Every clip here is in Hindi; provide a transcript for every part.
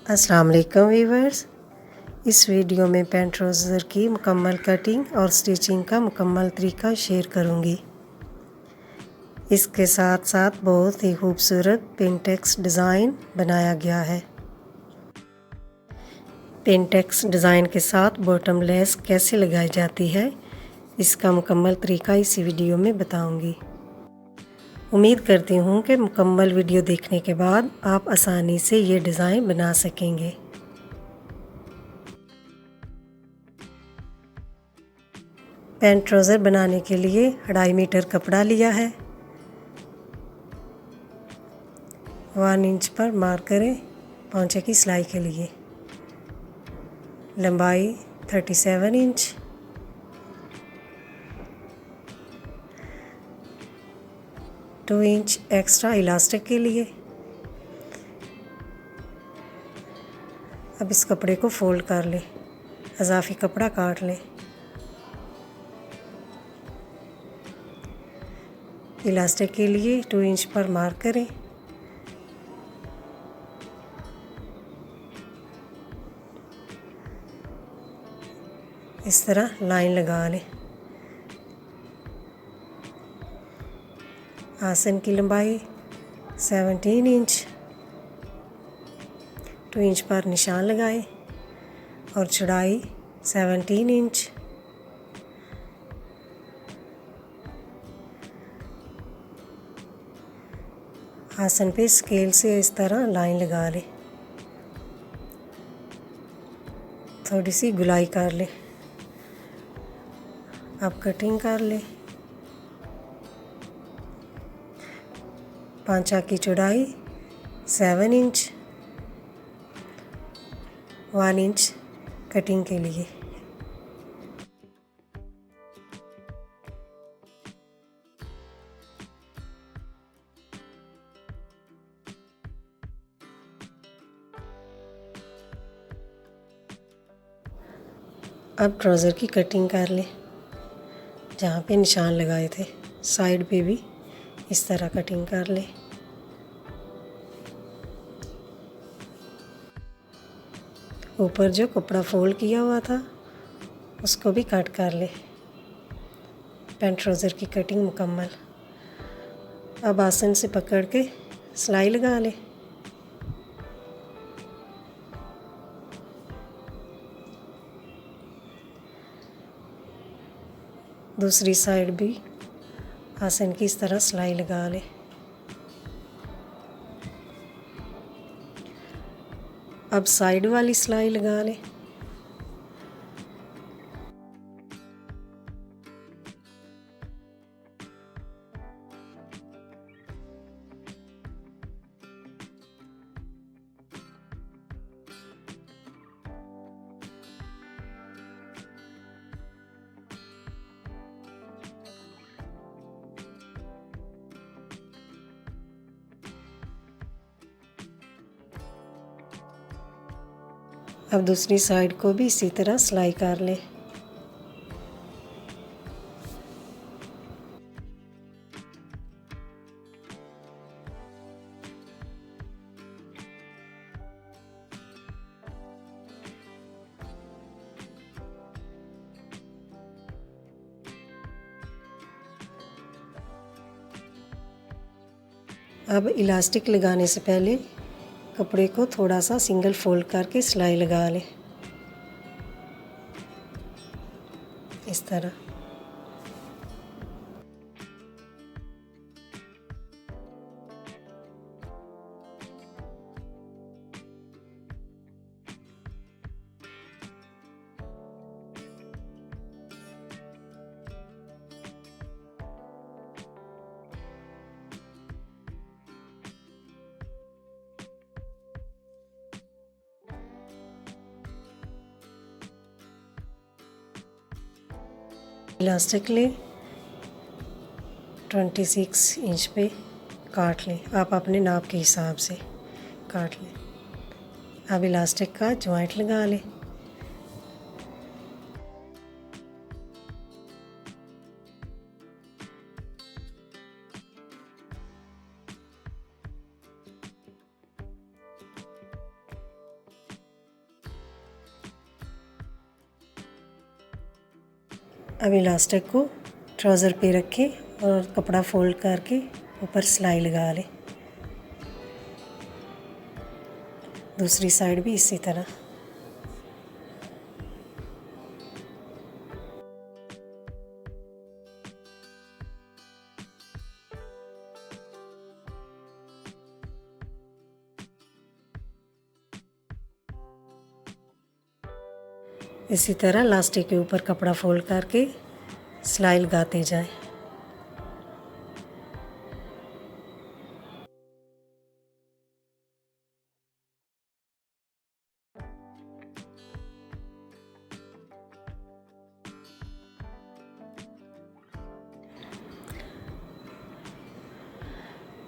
अस्सलाम वालेकुम वीवर्स। इस वीडियो में पैंट ट्राउज़र की मुकम्मल कटिंग और स्टिचिंग का मुकम्मल तरीका शेयर करूंगी। इसके साथ साथ बहुत ही खूबसूरत पिनटेक्स डिज़ाइन बनाया गया है। पिनटेक्स डिज़ाइन के साथ बॉटम लेस कैसे लगाई जाती है, इसका मुकम्मल तरीका इसी वीडियो में बताऊंगी। उम्मीद करती हूँ कि मुकम्मल वीडियो देखने के बाद आप आसानी से ये डिज़ाइन बना सकेंगे। पैंट ट्राउज़र बनाने के लिए 2.5 मीटर कपड़ा लिया है। 1 इंच पर मार्क करें पौंचे की सिलाई के लिए। लंबाई 37 inch. To inch extra elastic के लिए। अब इस कपड़े को फोल्ड कर लें, इजाफी कपड़ा काट लें। इलास्टिक के लिए 2 इंच पर मार्क करें। इस तरह लाइन लगा लें। आसन की लंबाई 17 इंच। 2 इंच पर निशान लगाएं और चौड़ाई 17 इंच। आसन पे स्केल से इस तरह लाइन लगा लें। थोड़ी सी गुलाई कर लें। अब कटिंग कर लें। पांचा की चौड़ाई 7 इंच। 1 इंच कटिंग के लिए। अब ट्राउज़र की कटिंग कर लें। जहाँ पे निशान लगाए थे साइड पे भी इस तरह कटिंग कर लें। ऊपर जो कपड़ा फोल्ड किया हुआ था उसको भी कट कर लें। पैंट ट्राउज़र की कटिंग मुकम्मल। अब आसन से पकड़ के सिलाई लगा लें। दूसरी साइड भी आसन की इस तरह सिलाई लगा लें। अब साइड वाली सिलाई लगा लें। अब दूसरी साइड को भी इसी तरह सिलाई कर लें। अब इलास्टिक लगाने से पहले कपड़े को थोड़ा सा सिंगल फोल्ड करके सिलाई लगा लें। इस तरह इलास्टिक लें। 26 इंच पे काट लें। आप अपने नाप के हिसाब से काट लें। अब इलास्टिक का जॉइंट लगा लें। अब इलास्टिक को ट्राउज़र पे रखें और कपड़ा फोल्ड करके ऊपर सिलाई लगा लें। दूसरी साइड भी इसी तरह। इसी तरह इलास्टिक के ऊपर कपड़ा फोल्ड करके सिलाई लगाते जाएं।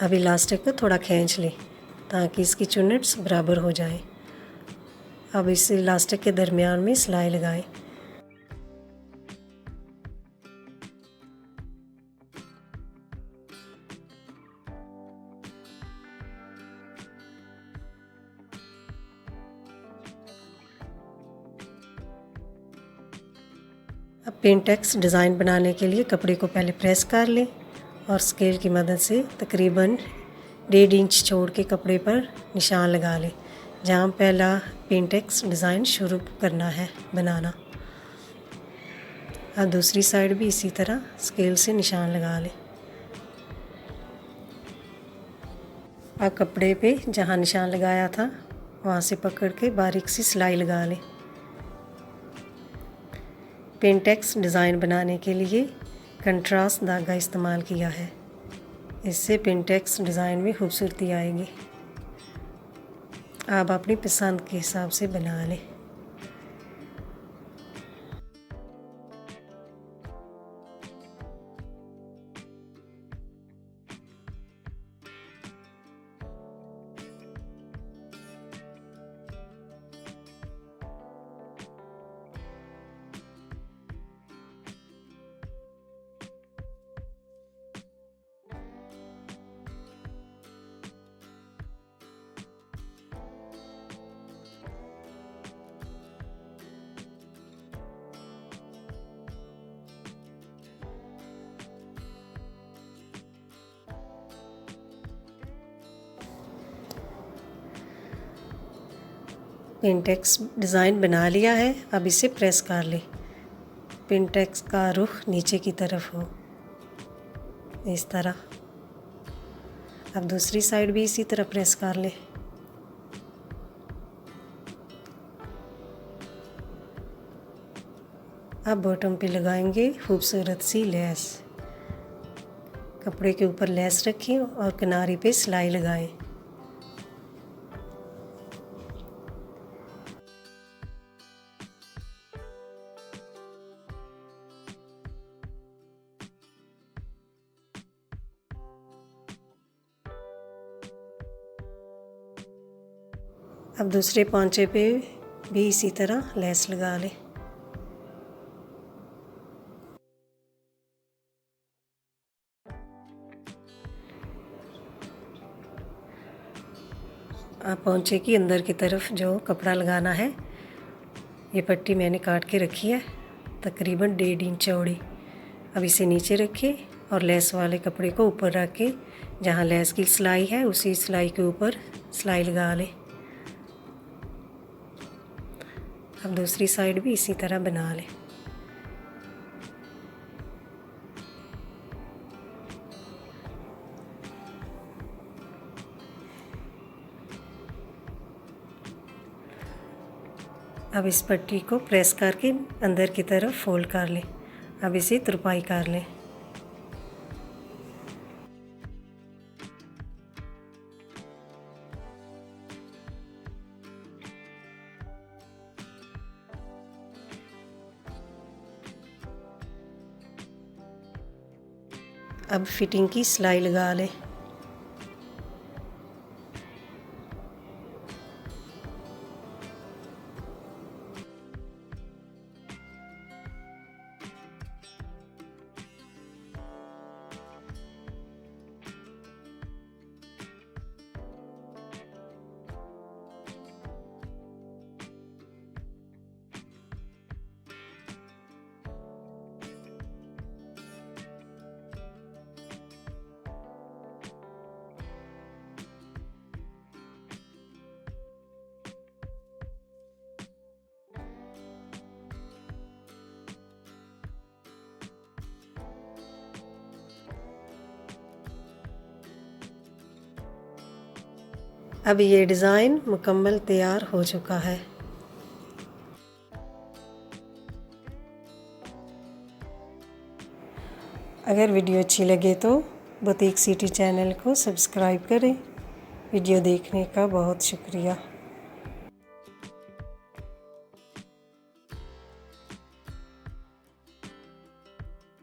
अब इलास्टिक को थोड़ा खींच लें ताकि इसकी चुन्नट्स बराबर हो जाए। अब इस इलास्टिक के दरमियान में सिलाई लगाएं। अब पेंटेक्स डिज़ाइन बनाने के लिए कपड़े को पहले प्रेस कर लें और स्केल की मदद से तकरीबन 1.5 इंच छोड़ के कपड़े पर निशान लगा लें जहाँ पहला पेंटेक्स डिज़ाइन शुरू करना है बनाना। अब दूसरी साइड भी इसी तरह स्केल से निशान लगा लें। अब कपड़े पे जहाँ निशान लगाया था वहाँ से पकड़ के बारीक सी सिलाई लगा लें। पेंटेक्स डिज़ाइन बनाने के लिए कंट्रास्ट धागा इस्तेमाल किया है। इससे पेंटेक्स डिज़ाइन में खूबसूरती आएगी। आप अपनी पसंद के हिसाब से बना लें। पेंटेक्स डिज़ाइन बना लिया है। अब इसे प्रेस कर लें। पेंटेक्स का रुख नीचे की तरफ हो, इस तरह। अब दूसरी साइड भी इसी तरह प्रेस कर लें। अब बॉटम पे लगाएंगे खूबसूरत सी लेस। कपड़े के ऊपर लेस रखें और किनारे पे सिलाई लगाएं। अब दूसरे पोंचे पे भी इसी तरह लेस लगा लें। अब पोंचे की अंदर की तरफ जो कपड़ा लगाना है, ये पट्टी मैंने काट के रखी है तकरीबन 1.5 इंच चौड़ी। अब इसे नीचे रखें और लेस वाले कपड़े को ऊपर रख के जहाँ लेस की सिलाई है उसी सिलाई के ऊपर सिलाई लगा लें। अब दूसरी साइड भी इसी तरह बना लें। अब इस पट्टी को प्रेस करके अंदर की तरफ फोल्ड कर लें। अब इसे तुरपाई कर लें। अब फिटिंग की सिलाई लगा लें। अब ये डिज़ाइन मुकम्मल तैयार हो चुका है। अगर वीडियो अच्छी लगे तो बुटीक सिटी चैनल को सब्सक्राइब करें। वीडियो देखने का बहुत शुक्रिया।